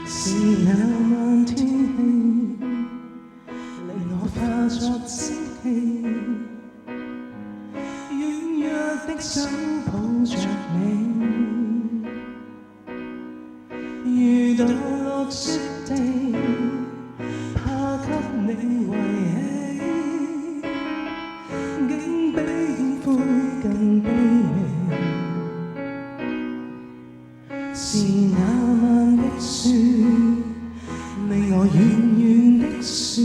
是那晚天氣，令我化作蒸氣，軟弱的手抱着你，遇到落雪地，怕給你遺棄，竟比煙灰更卑微。是那晚的雪，令我遠遠的說，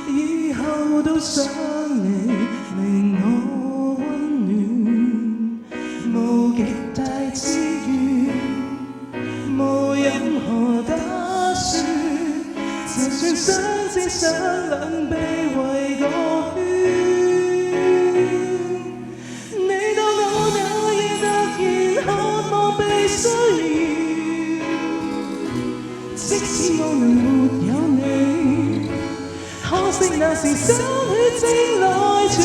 以後都想你，令我溫暖。無極大之願，無任何打算，就算相知相兩臂圍個圈。你到我那夜突然渴望被需要，即使我能沒有你，可惜那時心血正來潮。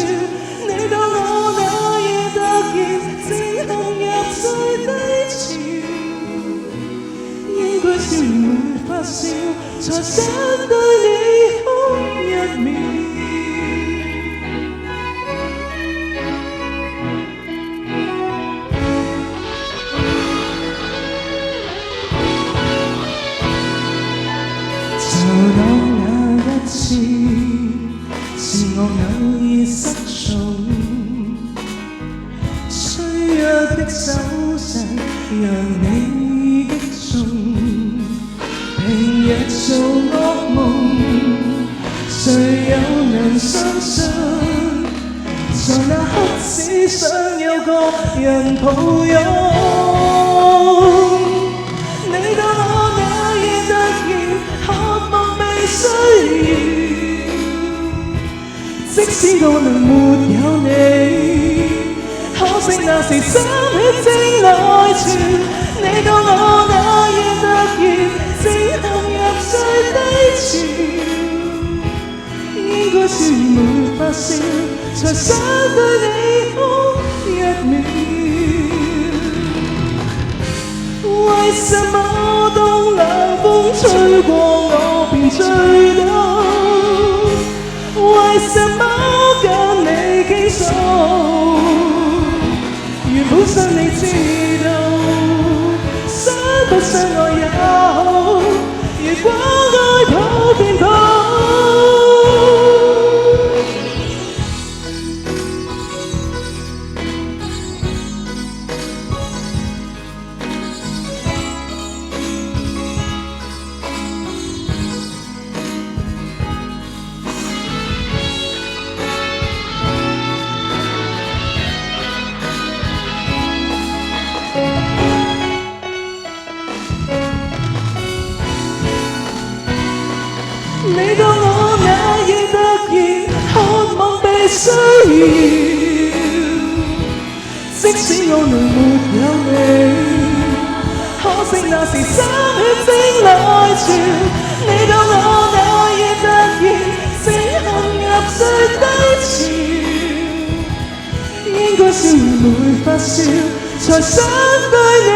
你到我那夜突然正陷入最低潮，應該笑而沒法笑，才想對你哭一秒。就當那一次是我偶爾失聰，脆弱的手勢讓你擊中。平日做惡夢，誰又能相信？在那刻只想有個人抱擁。你到我那夜突然渴望被需要，即使我能沒有你，可惜那時心血正來潮。你到我那夜突然正陷入最低潮，應該笑而沒法笑，才想對你哭一秒。為什麼當冷風吹過我便醉倒？為什麼跟你傾訴？原本想你知道，相不相愛也好，如果愛抱便抱。你到我那夜突然渴望被需要，即使我能沒有你，可惜那時心血正來潮。你到我那夜突然正陷入最低潮，應該笑而沒法笑，才想對你